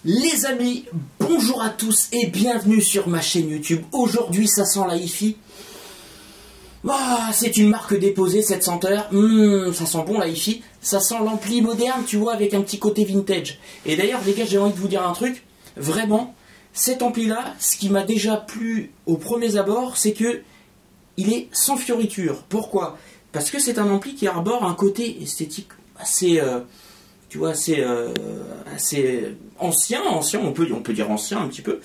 Les amis, bonjour à tous et bienvenue sur ma chaîne YouTube. Aujourd'hui, ça sent la hi-fi. C'est une marque déposée, cette senteur. Ça sent bon la hi-fi. Ça sent l'ampli moderne, tu vois, avec un petit côté vintage. Et d'ailleurs, les gars, j'ai envie de vous dire un truc. Vraiment, cet ampli-là, ce qui m'a déjà plu aux premiers abords, c'est que il est sans fioriture. Pourquoi? Parce que c'est un ampli qui arbore un côté esthétique assez... tu vois, assez ancien, on peut dire ancien un petit peu.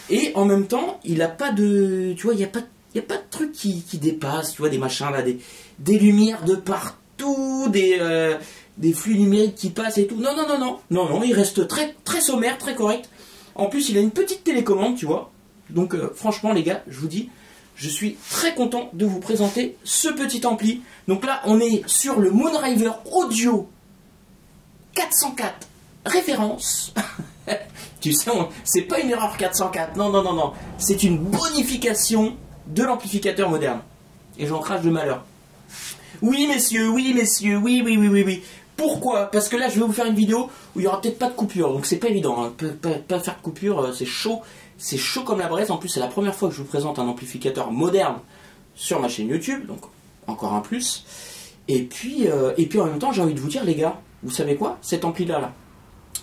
Et en même temps, il n'a pas de... Tu vois, il n'y a pas de truc qui dépasse, tu vois, des machins là, des lumières de partout, des flux numériques qui passent et tout. Non, il reste très, très sommaire, très correct. En plus, il a une petite télécommande, tu vois. Donc, franchement, les gars, je vous dis, je suis très content de vous présenter ce petit ampli. Donc là, on est sur le Moonriver Audio 404 référence. Tu sais, c'est pas une erreur 404, non. C'est une bonification de l'amplificateur moderne. Et j'en crache de malheur. Oui, messieurs, oui. Pourquoi? Parce que là, je vais vous faire une vidéo où il n'y aura peut-être pas de coupure. Donc c'est pas évident, hein. Pas faire de coupure, c'est chaud. C'est chaud comme la braise. En plus, c'est la première fois que je vous présente un amplificateur moderne sur ma chaîne YouTube. Donc, encore un plus. Et puis en même temps, j'ai envie de vous dire, les gars, vous savez quoi? Cet ampli-là,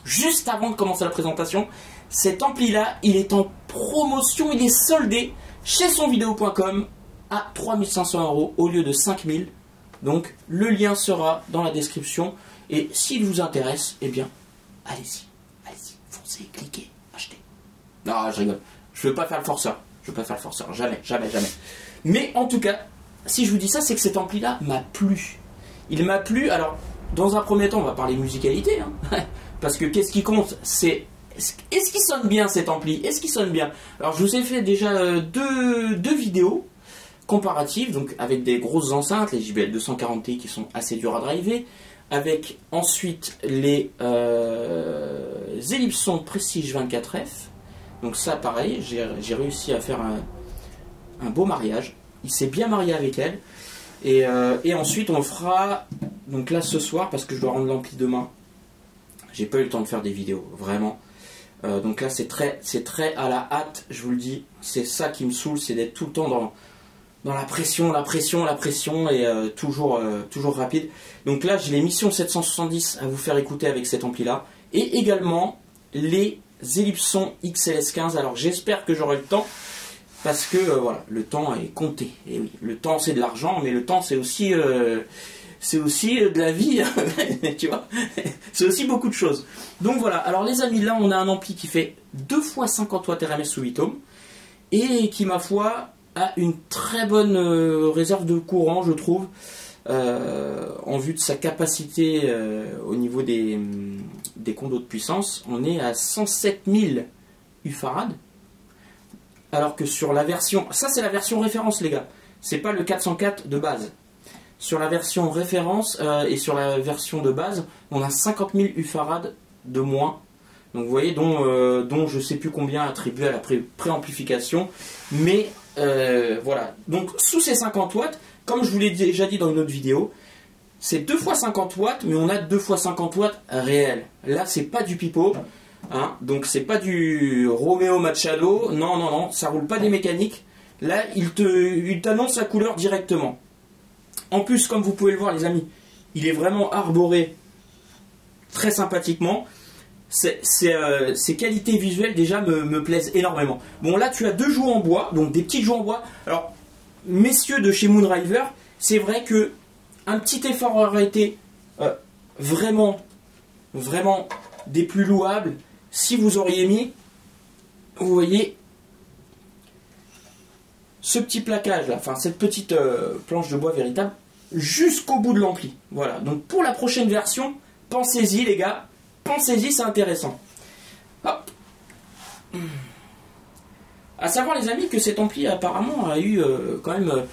juste avant de commencer la présentation, cet ampli-là, il est en promotion, il est soldé chez sonvideo.com à 3500 € au lieu de 5000. Donc, le lien sera dans la description. Et s'il vous intéresse, eh bien, allez-y, foncez, cliquez, achetez. Non, je rigole. Je ne veux pas faire le forceur. Jamais. Mais en tout cas, si je vous dis ça, c'est que cet ampli-là m'a plu. Il m'a plu. Alors, dans un premier temps, on va parler musicalité. Hein. Parce que qu'est-ce qui compte? C'est est-ce qu'il sonne bien cet ampli? Est-ce qu'il sonne bien? Alors, je vous ai fait déjà deux vidéos comparatives, donc avec des grosses enceintes, les JBL 240Ti qui sont assez durs à driver, avec ensuite les Ellipson Prestige 24F. Donc ça, pareil, j'ai réussi à faire un beau mariage. Il s'est bien marié avec elle. Et ensuite, on fera, donc là ce soir, parce que je dois rendre l'ampli demain, j'ai pas eu le temps de faire des vidéos, vraiment. Donc là, c'est très à la hâte, je vous le dis. C'est ça qui me saoule, c'est d'être tout le temps dans la pression, et toujours rapide. Donc là, j'ai les Mission 770 à vous faire écouter avec cet ampli-là. Et également, les Ellipson XLS15. Alors, j'espère que j'aurai le temps. Parce que voilà, le temps est compté. Et oui, le temps c'est de l'argent, mais le temps c'est aussi de la vie, tu vois. C'est aussi beaucoup de choses. Donc voilà, alors les amis, là on a un ampli qui fait 2 x 50 watts RMS sous 8 ohms et qui, ma foi, a une très bonne réserve de courant, je trouve, en vue de sa capacité au niveau des condos de puissance. On est à 107 000 UF. Alors que sur la version... Ça, c'est la version référence, les gars. C'est pas le 404 de base. Sur la version référence et sur la version de base, on a 50 000 UF de moins. Donc, vous voyez, dont je sais plus combien attribué à la préamplification. Mais, voilà. Donc, sous ces 50 watts, comme je vous l'ai déjà dit dans une autre vidéo, c'est 2 x 50 watts, mais on a 2 x 50 watts réels. Là, c'est pas du pipeau. Hein, donc c'est pas du Romeo Machado, non, ça roule pas des mécaniques. Là, il t'annonce la couleur directement. En plus, comme vous pouvez le voir, les amis, il est vraiment arboré très sympathiquement. Ses qualités visuelles déjà me plaisent énormément. Bon, là, tu as 2 joues en bois, donc des petites joues en bois. Alors, messieurs de chez Moonriver, c'est vrai que un petit effort aurait été vraiment des plus louables si vous auriez mis, vous voyez, ce petit plaquage là, enfin cette petite planche de bois véritable jusqu'au bout de l'ampli. Voilà, donc pour la prochaine version, pensez-y les gars, pensez-y, c'est intéressant. Hop. À savoir les amis que cet ampli apparemment a eu quand même...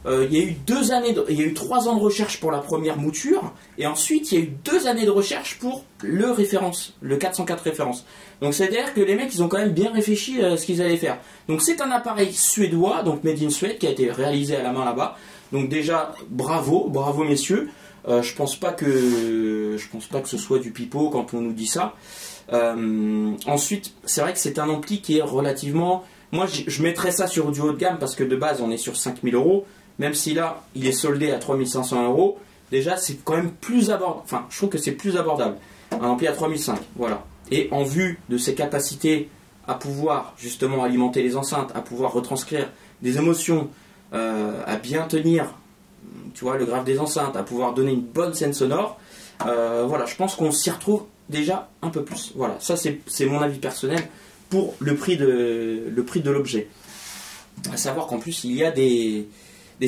il y a eu 2 années, il y a eu 3 ans de recherche pour la première mouture, et ensuite il y a eu 2 années de recherche pour le référence, le 404 référence. Donc c'est-à-dire que les mecs, ils ont quand même bien réfléchi à ce qu'ils allaient faire. Donc c'est un appareil suédois, donc made in Suède, qui a été réalisé à la main là-bas. Donc déjà, bravo messieurs. Je pense pas que ce soit du pipeau quand on nous dit ça. Ensuite, c'est vrai que c'est un ampli qui est relativement... Moi, je mettrais ça sur du haut de gamme parce que de base, on est sur 5000 €. Même si là, il est soldé à 3500 €. Déjà, c'est quand même plus abordable. Enfin, je trouve que c'est plus abordable. Un ampli à 3500, voilà. Et en vue de ses capacités à pouvoir justement alimenter les enceintes, à pouvoir retranscrire des émotions, à bien tenir, tu vois, le grave des enceintes, à pouvoir donner une bonne scène sonore, voilà, je pense qu'on s'y retrouve déjà un peu plus. Voilà, ça c'est mon avis personnel pour le prix de l'objet. À savoir qu'en plus il y a des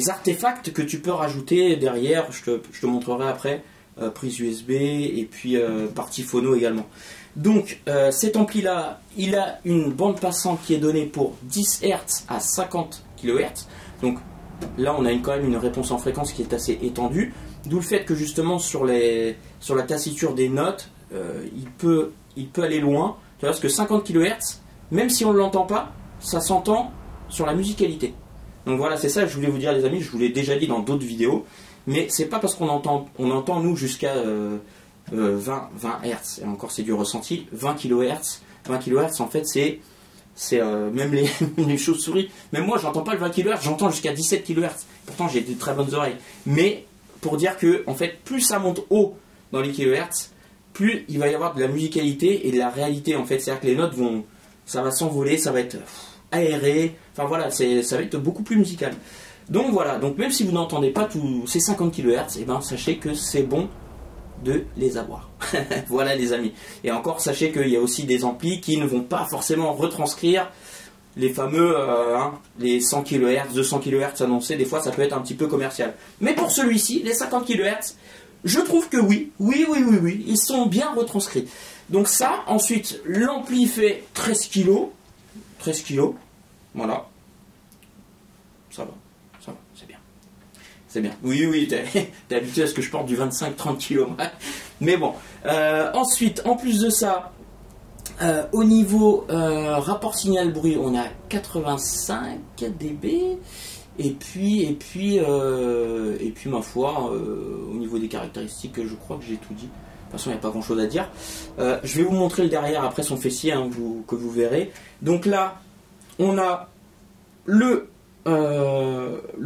artefacts que tu peux rajouter derrière, je te montrerai après, prise USB et puis partie phono également. Donc cet ampli là, il a une bande passante qui est donnée pour 10 Hz à 50 kHz. Donc là on a quand même une réponse en fréquence qui est assez étendue. D'où le fait que justement sur la tassiture des notes, il peut aller loin. Tu vois, parce que 50 kHz, même si on ne l'entend pas, ça s'entend sur la musicalité. Donc voilà, c'est ça que je voulais vous dire les amis, je vous l'ai déjà dit dans d'autres vidéos. Mais c'est pas parce qu'on entend nous jusqu'à 20 Hz, et encore c'est du ressenti, 20 kHz. 20 kHz en fait c'est même les chauves-souris, même moi j'entends pas le 20 kHz, j'entends jusqu'à 17 kHz. Pourtant j'ai de très bonnes oreilles. Mais pour dire que en fait plus ça monte haut dans les kHz, plus il va y avoir de la musicalité et de la réalité en fait. C'est-à-dire que les notes ça va s'envoler, ça va être aéré, enfin voilà, ça va être beaucoup plus musical. Donc voilà, donc même si vous n'entendez pas tous ces 50 kHz, et ben sachez que c'est bon de les avoir. Voilà les amis. Et encore, sachez qu'il y a aussi des amplis qui ne vont pas forcément retranscrire les fameux les 100 kHz, 200 kHz annoncés. Des fois ça peut être un petit peu commercial. Mais pour celui-ci, les 50 kHz, je trouve que oui, ils sont bien retranscrits. Donc ça, ensuite, l'ampli fait 13 kg. 13 kg, voilà. Ça va, c'est bien. C'est bien. Oui, t'es habitué à ce que je porte du 25-30 kg. Mais bon. Ensuite, en plus de ça, au niveau rapport signal-bruit, on a 85 dB. Et puis ma foi, au niveau des caractéristiques, je crois que j'ai tout dit. De toute façon, il n'y a pas grand chose à dire. Je vais vous montrer le derrière après son fessier, que vous verrez. Donc là, on a le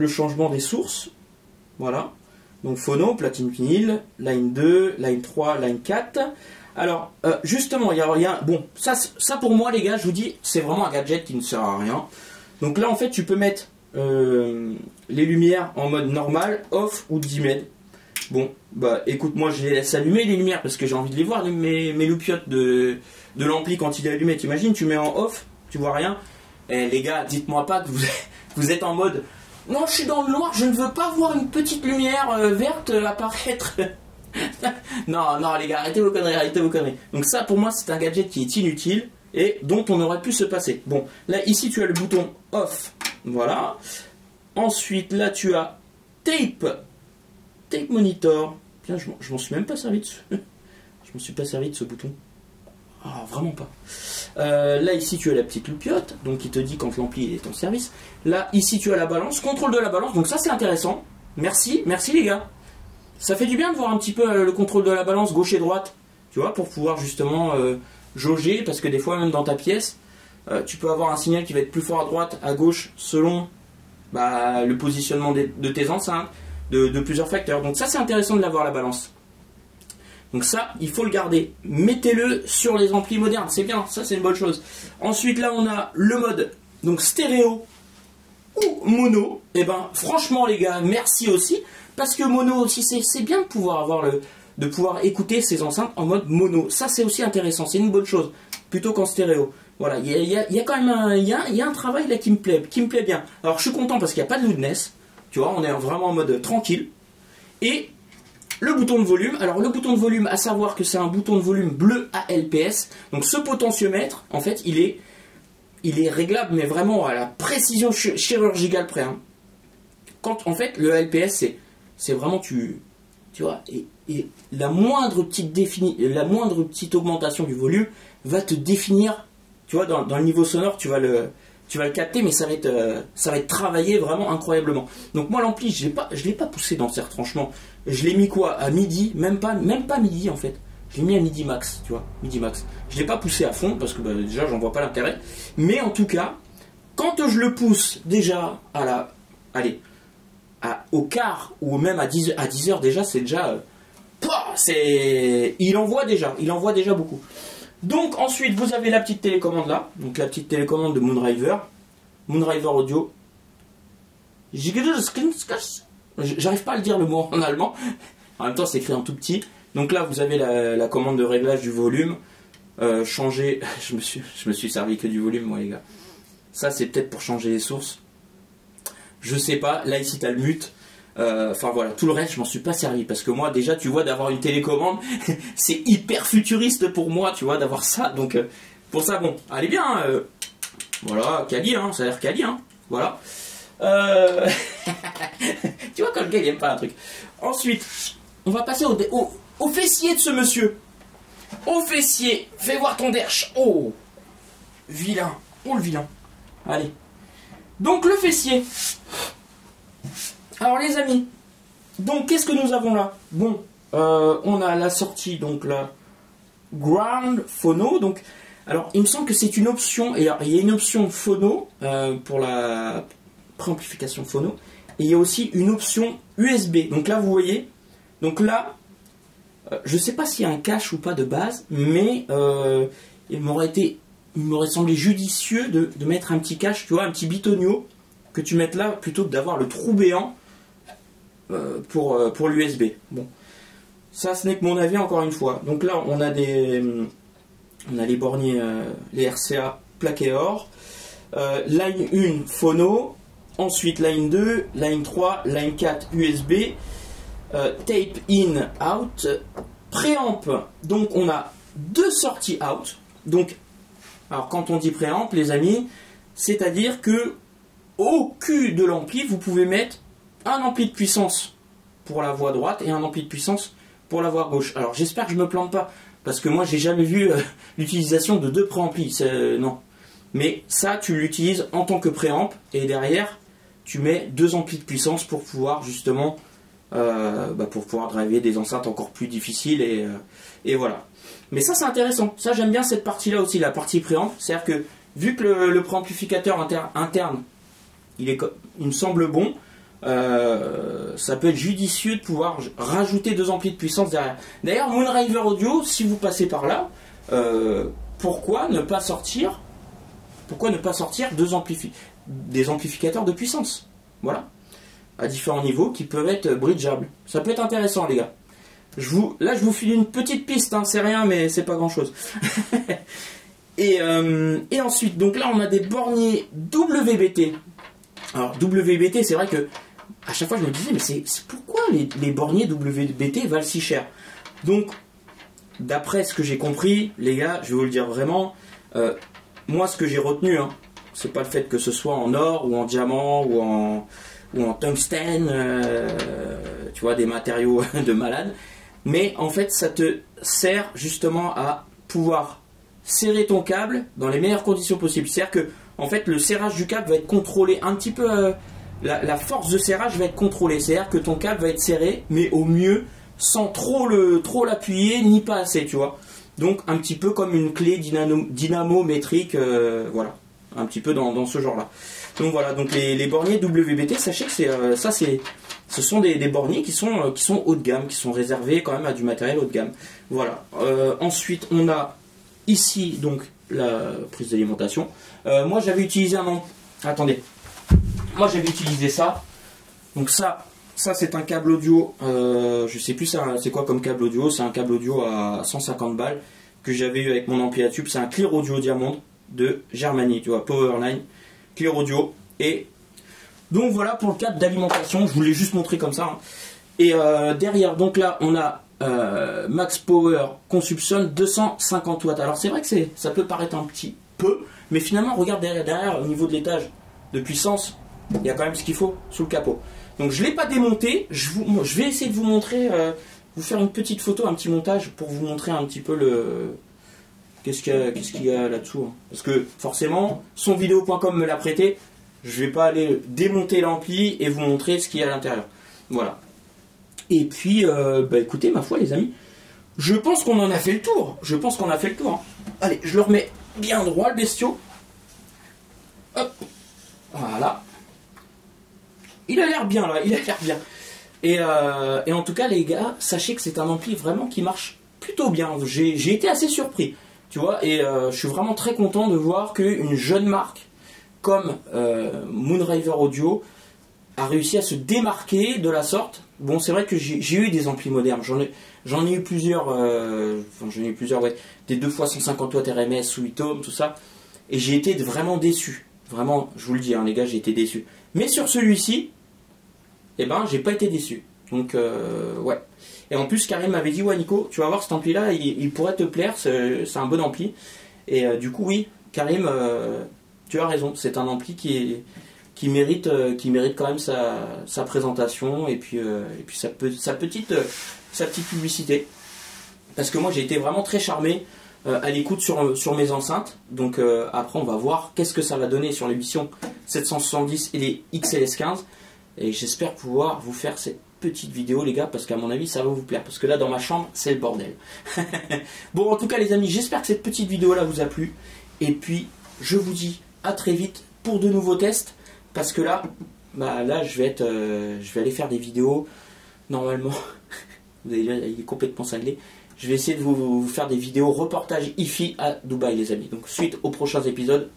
changement des sources. Voilà. Donc phono, platine vinyle, line 2, line 3, line 4. Alors, justement, il y a bon, ça pour moi, les gars, je vous dis, c'est vraiment un gadget qui ne sert à rien. Donc là, en fait, tu peux mettre les lumières en mode normal, off ou dimmed. Bon, bah écoute, moi je les laisse allumer les lumières parce que j'ai envie de les voir, mes loupiottes de l'ampli quand il est allumé. T'imagines, tu mets en off, tu vois rien. Et les gars, dites-moi pas que vous êtes en mode non, je suis dans le noir, je ne veux pas voir une petite lumière verte apparaître. Non, les gars, arrêtez vos conneries. Donc ça, pour moi, c'est un gadget qui est inutile et dont on aurait pu se passer. Bon, là, ici, tu as le bouton off. Voilà. Ensuite, là, tu as tape monitor. Tiens, je m'en suis même pas servi de ce... Je m'en suis pas servi de ce bouton. Ah, vraiment pas. Là, ici, tu as la petite loupiote, donc qui te dit quand l'ampli est en service. Là, ici, tu as la balance, contrôle de la balance. Donc ça, c'est intéressant. Merci les gars. Ça fait du bien de voir un petit peu le contrôle de la balance gauche et droite. Tu vois, pour pouvoir justement jauger, parce que des fois, même dans ta pièce, tu peux avoir un signal qui va être plus fort à droite, à gauche, selon le positionnement de tes enceintes, de plusieurs facteurs. Donc ça, c'est intéressant de l'avoir, la balance. Donc ça, il faut le garder. Mettez-le sur les amplis modernes, c'est bien, ça c'est une bonne chose. Ensuite, là, on a le mode donc stéréo ou mono. Et ben, franchement, les gars, merci aussi, parce que mono aussi, c'est bien de pouvoir écouter ces enceintes en mode mono. Ça, c'est aussi intéressant, c'est une bonne chose, plutôt qu'en stéréo. Voilà, il y a quand même un travail là qui me plaît bien. Alors, je suis content parce qu'il n'y a pas de loudness. Tu vois, on est vraiment en mode tranquille. Et le bouton de volume, alors le bouton de volume, à savoir que c'est un bouton de volume bleu ALPS. Donc ce potentiomètre, en fait, il est réglable, mais vraiment à la précision chirurgicale près. Hein. Quand, en fait, le ALPS, c'est vraiment, tu vois, et la moindre petite augmentation du volume va te définir, tu vois, dans le niveau sonore, tu vas le capter, mais ça va être travaillé vraiment incroyablement. Donc moi, l'ampli, je l'ai pas poussé dans ce retranchement. Je l'ai mis quoi, à midi, même pas midi en fait. Je l'ai mis à midi max, tu vois, midi max. Je ne l'ai pas poussé à fond parce que bah, déjà j'en vois pas l'intérêt. Mais en tout cas, quand je le pousse déjà à la, allez, au quart ou même à 10 heures déjà, c'est déjà, il envoie déjà beaucoup. Donc ensuite vous avez la petite télécommande là, donc la petite télécommande de Moonriver Audio. J'arrive pas à le dire le mot en allemand. En même temps c'est écrit en tout petit. Donc là vous avez la commande de réglage du volume. Changer. Je me suis servi que du volume moi les gars. Ça c'est peut-être pour changer les sources. Je sais pas. Là ici t'as le mute. Enfin voilà, tout le reste je m'en suis pas servi parce que moi déjà tu vois d'avoir une télécommande c'est hyper futuriste pour moi tu vois d'avoir ça donc pour ça bon allez bien voilà quali hein, ça a l'air quali hein, voilà tu vois quand le gars il aime pas un truc. Ensuite on va passer au fessier de ce monsieur, au fessier, fais voir ton derche, oh vilain, oh le vilain, allez donc le fessier. Alors les amis, donc qu'est-ce que nous avons là? Bon, on a la sortie, donc la Ground Phono. Donc, alors il me semble que c'est une option, et il y a une option phono pour la préamplification phono, et il y a aussi une option USB. Donc là vous voyez, donc là, je ne sais pas s'il y a un cache ou pas de base, mais il m'aurait semblé judicieux de mettre un petit cache, tu vois, un petit bitonio, que tu mettes là plutôt que d'avoir le trou béant. Pour l'USB. Bon, ça ce n'est que mon avis encore une fois. Donc là on a les borniers, les RCA plaqués or, line 1 phono, ensuite line 2, line 3, line 4 USB, tape in out, préamp. Donc on a deux sorties out. Donc alors quand on dit préamp les amis, c'est à dire que au cul de l'ampli vous pouvez mettre un ampli de puissance pour la voie droite et un ampli de puissance pour la voie gauche. Alors j'espère que je me plante pas, parce que moi j'ai jamais vu l'utilisation de deux préamplis, non. Mais ça tu l'utilises en tant que préamp et derrière tu mets deux amplis de puissance pour pouvoir justement pour pouvoir driver des enceintes encore plus difficiles et voilà. Mais ça c'est intéressant, ça j'aime bien cette partie là aussi, la partie préamp, c'est-à-dire que vu que le préamplificateur interne il me semble bon, ça peut être judicieux de pouvoir rajouter deux amplis de puissance derrière. D'ailleurs, Moonriver Audio, si vous passez par là, pourquoi ne pas sortir des amplificateurs de puissance, voilà, à différents niveaux qui peuvent être bridgeables. Ça peut être intéressant, les gars. Là, je vous file une petite piste, hein, c'est rien, mais c'est pas grand-chose. et ensuite, donc là, on a des borniers WBT. Alors WBT, c'est vrai que à chaque fois je me disais mais c'est pourquoi les borniers WBT valent si cher. Donc d'après ce que j'ai compris, les gars, je vais vous le dire vraiment, moi ce que j'ai retenu, hein, c'est pas le fait que ce soit en or ou en diamant ou en tungstène, tu vois, des matériaux de malade, mais en fait ça te sert justement à pouvoir serrer ton câble dans les meilleures conditions possibles. C'est-à-dire que en fait le serrage du câble va être contrôlé un petit peu, la force de serrage va être contrôlée, c'est-à-dire que ton câble va être serré mais au mieux sans trop l'appuyer ni pas assez, tu vois. Donc un petit peu comme une clé dynamométrique, voilà, un petit peu dans ce genre là. Donc voilà, donc les borniers WBT, sachez que ce sont des borniers qui sont haut de gamme, qui sont réservés quand même à du matériel haut de gamme. Voilà. Ensuite on a ici donc la prise d'alimentation. Moi j'avais utilisé attendez. Moi j'avais utilisé ça. Donc ça c'est un câble audio. Je sais plus c'est quoi comme câble audio. C'est un câble audio à 150 balles que j'avais eu avec mon ampli à tube. C'est un Clear Audio Diamond de Germany, tu vois, Powerline, Clear Audio. Et donc voilà pour le câble d'alimentation. Je vous l'ai juste montré comme ça. Hein. Et derrière, donc là on a Max Power Consumption 250 watts. Alors c'est vrai que ça peut paraître un petit peu, mais finalement regarde derrière au niveau de l'étage de puissance, il y a quand même ce qu'il faut sous le capot. Donc je ne l'ai pas démonté, je vais essayer de vous montrer, vous faire une petite photo, un petit montage pour vous montrer un petit peu qu'est-ce qu'il y a là-dessous. Hein. Parce que forcément, sonvideo.com me l'a prêté, je ne vais pas aller démonter l'ampli et vous montrer ce qu'il y a à l'intérieur. Voilà. Et puis, écoutez, ma foi les amis, je pense qu'on en a fait le tour. Je pense qu'on a fait le tour. Allez, je le remets bien droit, le bestiau. Hop. Voilà. Il a l'air bien, là. Il a l'air bien. Et en tout cas, les gars, sachez que c'est un ampli vraiment qui marche plutôt bien. J'ai été assez surpris. Tu vois, et je suis vraiment très content de voir qu'une jeune marque comme Moonraver Audio a réussi à se démarquer de la sorte. Bon, c'est vrai que j'ai eu des amplis modernes. J'en ai eu plusieurs, ouais, des 2x150 watts RMS, 8 ohms, tout ça. Et j'ai été vraiment déçu. Vraiment, je vous le dis, hein, les gars, j'ai été déçu. Mais sur celui-ci, eh ben, j'ai pas été déçu. Donc, ouais. Et en plus, Karim m'avait dit, ouais, Nico, tu vas voir cet ampli-là, il pourrait te plaire, c'est un bon ampli. Et du coup, oui, Karim, tu as raison, c'est un ampli qui mérite quand même sa présentation et puis sa petite publicité. Parce que moi, j'ai été vraiment très charmé à l'écoute sur mes enceintes. Donc après, on va voir qu'est-ce que ça va donner sur l'émission 770 et les XLS15. Et j'espère pouvoir vous faire cette petite vidéo, les gars, parce qu'à mon avis, ça va vous plaire. Parce que là, dans ma chambre, c'est le bordel. Bon, en tout cas, les amis, j'espère que cette petite vidéo-là vous a plu. Et puis, je vous dis à très vite pour de nouveaux tests. Parce que là, je vais aller faire des vidéos. Normalement, vous allez dire, il est complètement cinglé. Je vais essayer de vous faire des vidéos reportage IFI à Dubaï, les amis. Donc, suite aux prochains épisodes.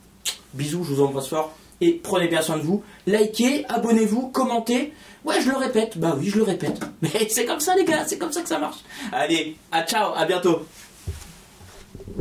Bisous, je vous embrasse fort. Et prenez bien soin de vous. Likez, abonnez-vous, commentez. Ouais, je le répète. Bah oui, je le répète. Mais c'est comme ça, les gars. C'est comme ça que ça marche. Allez, ciao, à bientôt.